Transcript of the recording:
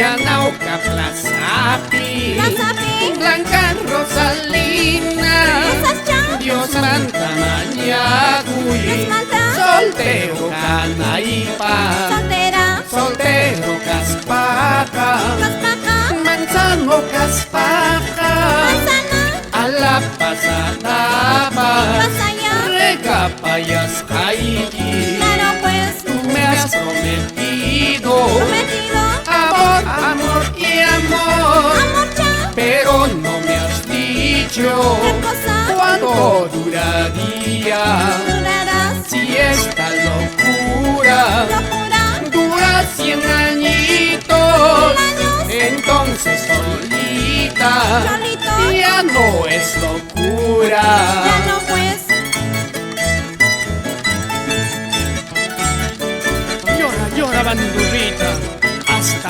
Yanauca, Plaza Pi, Plaza Blanca Rosalina, Dios manta Mañacuy, Dios manta. soltero Canaipa, soltera, soltero Caspaca, Caspaca, Manzano Caspaca, manzana, a la pasada pasaya. Recapayas Caigi, Claro pues, tú me has prometido prometido, amor, amor y amor, amor ya. pero no me has dicho ¿Qué cosa? cuánto duraría Durarás, si esta locura locura, dura 100 añitos. años. Entonces solita Solito. ya no es locura. Ya no pues, Llora, llora bandurrita hasta